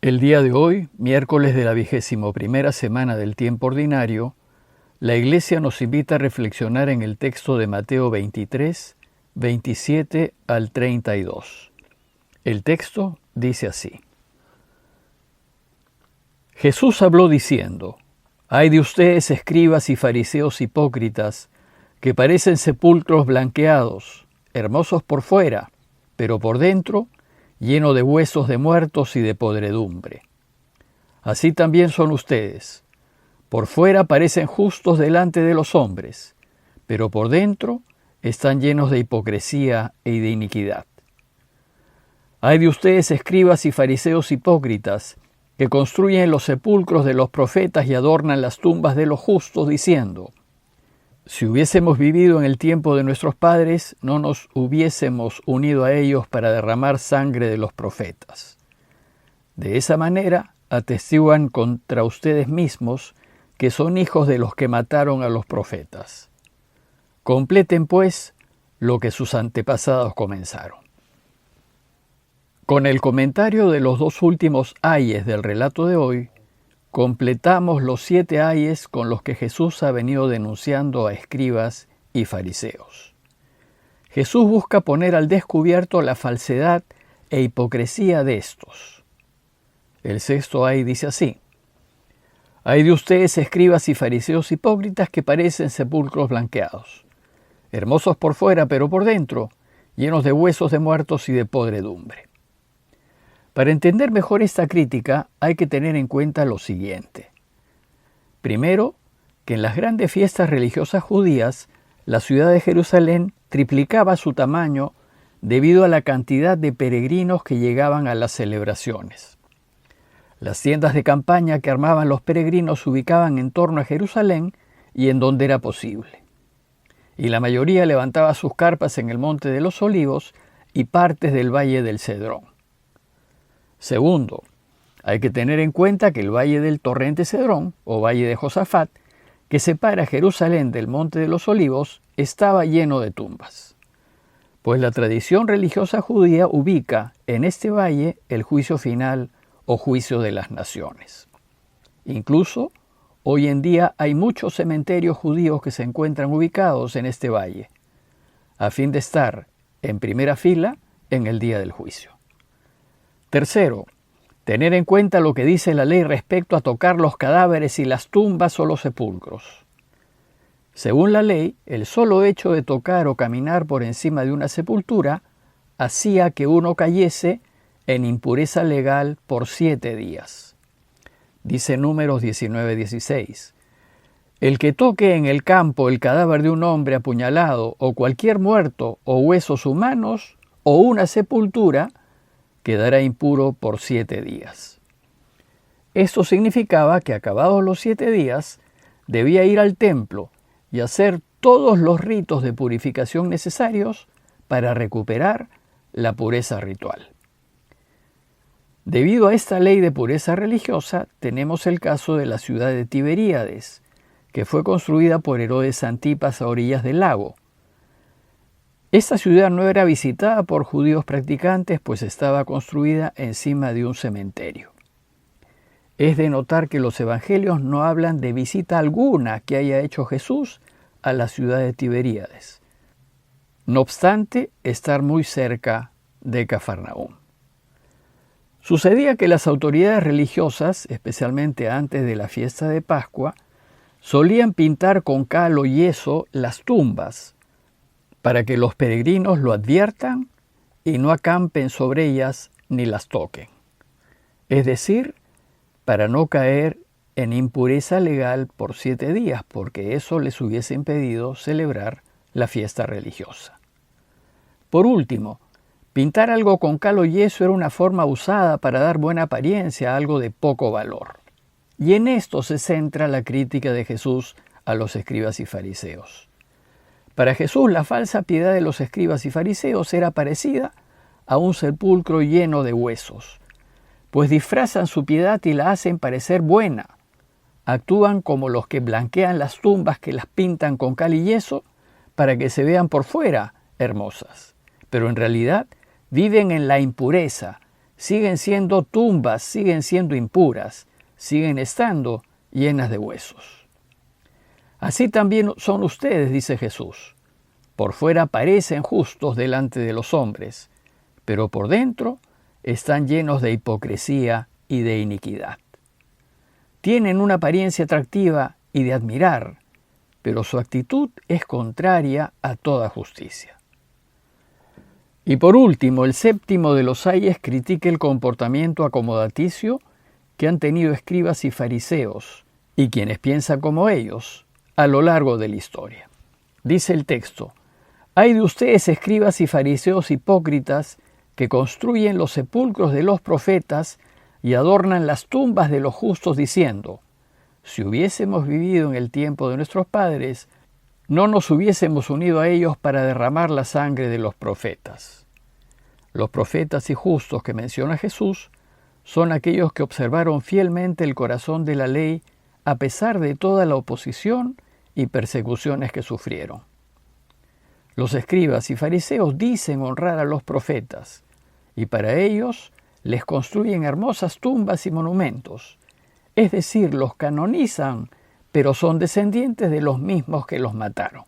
El día de hoy, miércoles de la 21ª semana del tiempo ordinario, la Iglesia nos invita a reflexionar en el texto de Mateo 23, 27 al 32. El texto dice así: Jesús habló diciendo: «Ay de ustedes, escribas y fariseos hipócritas, que parecen sepulcros blanqueados, hermosos por fuera, pero por dentro lleno de huesos de muertos y de podredumbre. Así también son ustedes. Por fuera parecen justos delante de los hombres, pero por dentro están llenos de hipocresía y de iniquidad. Ay de ustedes, escribas y fariseos hipócritas, que construyen los sepulcros de los profetas y adornan las tumbas de los justos, diciendo: si hubiésemos vivido en el tiempo de nuestros padres, no nos hubiésemos unido a ellos para derramar sangre de los profetas. De esa manera atestiguan contra ustedes mismos que son hijos de los que mataron a los profetas. Completen, pues, lo que sus antepasados comenzaron». Con el comentario de los dos últimos ayes del relato de hoy, completamos los 7 ayes con los que Jesús ha venido denunciando a escribas y fariseos. Jesús busca poner al descubierto la falsedad e hipocresía de estos. El 6º ay dice así: «Ay de ustedes, escribas y fariseos hipócritas, que parecen sepulcros blanqueados, hermosos por fuera, pero por dentro, llenos de huesos de muertos y de podredumbre». Para entender mejor esta crítica hay que tener en cuenta lo siguiente. Primero, que en las grandes fiestas religiosas judías, la ciudad de Jerusalén triplicaba su tamaño debido a la cantidad de peregrinos que llegaban a las celebraciones. Las tiendas de campaña que armaban los peregrinos se ubicaban en torno a Jerusalén y en donde era posible. Y la mayoría levantaba sus carpas en el Monte de los Olivos y partes del Valle del Cedrón. Segundo, hay que tener en cuenta que el Valle del Torrente Cedrón, o Valle de Josafat, que separa Jerusalén del Monte de los Olivos, estaba lleno de tumbas. Pues la tradición religiosa judía ubica en este valle el juicio final o juicio de las naciones. Incluso, hoy en día hay muchos cementerios judíos que se encuentran ubicados en este valle, a fin de estar en primera fila en el día del juicio. Tercero, tener en cuenta lo que dice la ley respecto a tocar los cadáveres y las tumbas o los sepulcros. Según la ley, el solo hecho de tocar o caminar por encima de una sepultura hacía que uno cayese en impureza legal por 7 días. Dice Números 19:16. El que toque en el campo el cadáver de un hombre apuñalado o cualquier muerto o huesos humanos o una sepultura, quedará impuro por 7 días. Esto significaba que acabados los 7 días, debía ir al templo y hacer todos los ritos de purificación necesarios para recuperar la pureza ritual. Debido a esta ley de pureza religiosa, tenemos el caso de la ciudad de Tiberíades, que fue construida por Herodes Antipas a orillas del lago. Esta ciudad no era visitada por judíos practicantes, pues estaba construida encima de un cementerio. Es de notar que los evangelios no hablan de visita alguna que haya hecho Jesús a la ciudad de Tiberíades, no obstante estar muy cerca de Cafarnaúm. Sucedía que las autoridades religiosas, especialmente antes de la fiesta de Pascua, solían pintar con cal o yeso las tumbas, para que los peregrinos lo adviertan y no acampen sobre ellas ni las toquen. Es decir, para no caer en impureza legal por 7 días, porque eso les hubiese impedido celebrar la fiesta religiosa. Por último, pintar algo con cal o yeso era una forma usada para dar buena apariencia a algo de poco valor. Y en esto se centra la crítica de Jesús a los escribas y fariseos. Para Jesús, la falsa piedad de los escribas y fariseos era parecida a un sepulcro lleno de huesos, pues disfrazan su piedad y la hacen parecer buena. Actúan como los que blanquean las tumbas, que las pintan con cal y yeso para que se vean por fuera hermosas, pero en realidad viven en la impureza, siguen siendo tumbas, siguen siendo impuras, siguen estando llenas de huesos. Así también son ustedes, dice Jesús. Por fuera parecen justos delante de los hombres, pero por dentro están llenos de hipocresía y de iniquidad. Tienen una apariencia atractiva y de admirar, pero su actitud es contraria a toda justicia. Y por último, el séptimo de los ayes critica el comportamiento acomodaticio que han tenido escribas y fariseos, y quienes piensan como ellos, a lo largo de la historia. Dice el texto: «Ay de ustedes, escribas y fariseos hipócritas, que construyen los sepulcros de los profetas y adornan las tumbas de los justos, diciendo: si hubiésemos vivido en el tiempo de nuestros padres, no nos hubiésemos unido a ellos para derramar la sangre de los profetas». Los profetas y justos que menciona Jesús son aquellos que observaron fielmente el corazón de la ley a pesar de toda la oposición y persecuciones que sufrieron. Los escribas y fariseos dicen honrar a los profetas, y para ellos les construyen hermosas tumbas y monumentos, es decir, los canonizan, pero son descendientes de los mismos que los mataron.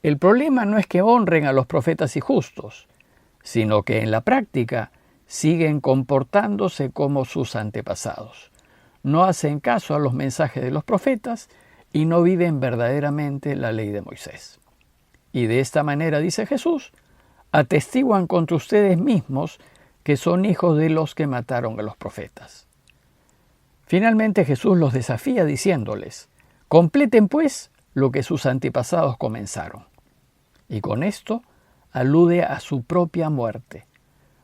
El problema no es que honren a los profetas y justos, sino que en la práctica siguen comportándose como sus antepasados. No hacen caso a los mensajes de los profetas y no viven verdaderamente la ley de Moisés. Y de esta manera, dice Jesús, atestiguan contra ustedes mismos que son hijos de los que mataron a los profetas. Finalmente Jesús los desafía diciéndoles: completen pues lo que sus antepasados comenzaron. Y con esto alude a su propia muerte,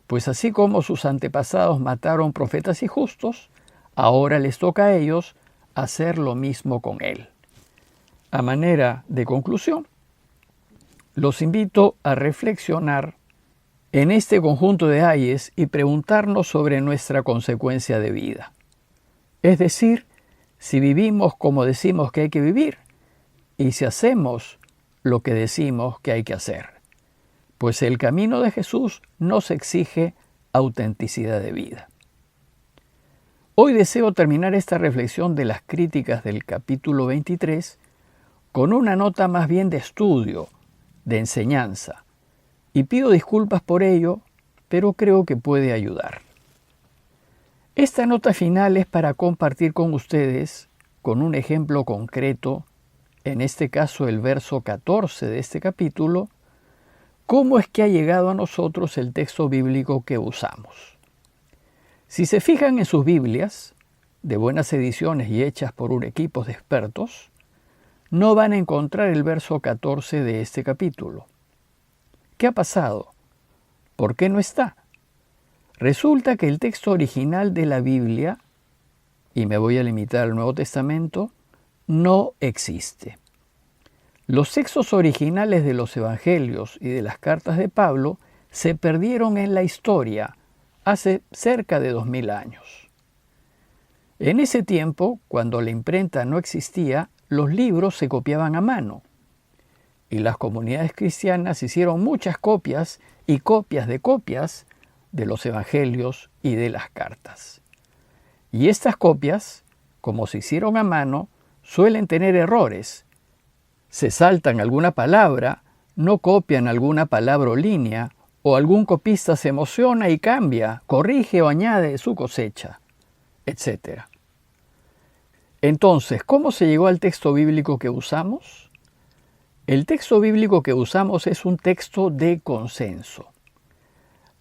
pues así como sus antepasados mataron profetas y justos, ahora les toca a ellos hacer lo mismo con él. A manera de conclusión, los invito a reflexionar en este conjunto de ayes y preguntarnos sobre nuestra consecuencia de vida. Es decir, si vivimos como decimos que hay que vivir y si hacemos lo que decimos que hay que hacer. Pues el camino de Jesús nos exige autenticidad de vida. Hoy deseo terminar esta reflexión de las críticas del capítulo 23 con una nota más bien de estudio, de enseñanza, y pido disculpas por ello, pero creo que puede ayudar. Esta nota final es para compartir con ustedes, con un ejemplo concreto, en este caso el verso 14 de este capítulo, cómo es que ha llegado a nosotros el texto bíblico que usamos. Si se fijan en sus Biblias, de buenas ediciones y hechas por un equipo de expertos, no van a encontrar el verso 14 de este capítulo. ¿Qué ha pasado? ¿Por qué no está? Resulta que el texto original de la Biblia, y me voy a limitar al Nuevo Testamento, no existe. Los textos originales de los Evangelios y de las cartas de Pablo se perdieron en la historia hace cerca de 2000 años. En ese tiempo, cuando la imprenta no existía, los libros se copiaban a mano, y las comunidades cristianas hicieron muchas copias y copias de los Evangelios y de las cartas. Y estas copias, como se hicieron a mano, suelen tener errores. Se saltan alguna palabra, no copian alguna palabra o línea, o algún copista se emociona y cambia, corrige o añade su cosecha, etc. Entonces, ¿cómo se llegó al texto bíblico que usamos? El texto bíblico que usamos es un texto de consenso.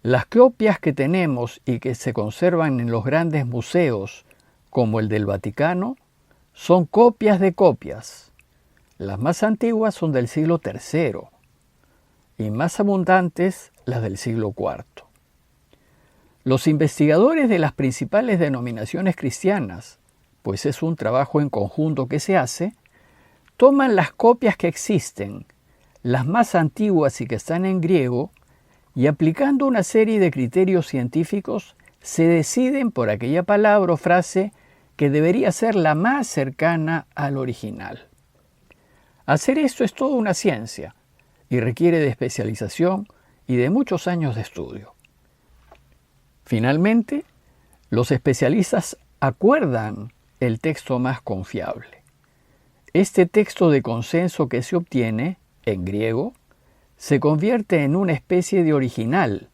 Las copias que tenemos y que se conservan en los grandes museos, como el del Vaticano, son copias de copias. Las más antiguas son del siglo III y más abundantes las del siglo IV. Los investigadores de las principales denominaciones cristianas, pues es un trabajo en conjunto que se hace, toman las copias que existen, las más antiguas y que están en griego, y aplicando una serie de criterios científicos, se deciden por aquella palabra o frase que debería ser la más cercana al original. Hacer esto es toda una ciencia y requiere de especialización y de muchos años de estudio. Finalmente, los especialistas acuerdan el texto más confiable. Este texto de consenso que se obtiene, en griego, se convierte en una especie de original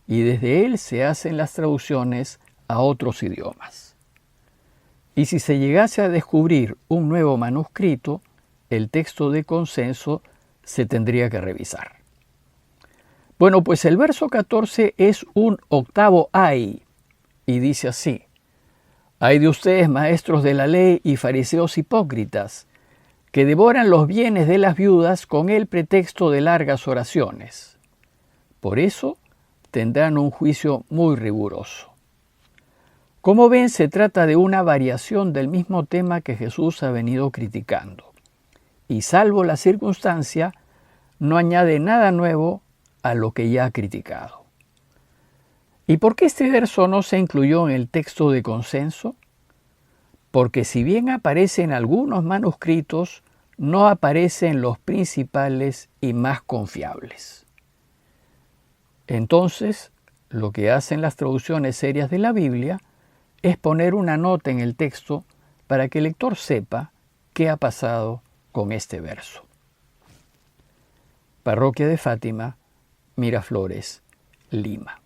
y desde él se hacen las traducciones a otros idiomas. Y si se llegase a descubrir un nuevo manuscrito, el texto de consenso se tendría que revisar. Bueno, pues el verso 14 es un octavo ay, y dice así: Ay de ustedes, maestros de la ley y fariseos hipócritas, que devoran los bienes de las viudas con el pretexto de largas oraciones. Por eso tendrán un juicio muy riguroso. Como ven, se trata de una variación del mismo tema que Jesús ha venido criticando. Y salvo la circunstancia, no añade nada nuevo a lo que ya ha criticado. ¿Y por qué este verso no se incluyó en el texto de consenso? Porque si bien aparece en algunos manuscritos, no aparece en los principales y más confiables. Entonces, lo que hacen las traducciones serias de la Biblia es poner una nota en el texto para que el lector sepa qué ha pasado con este verso. Parroquia de Fátima, Miraflores, Lima.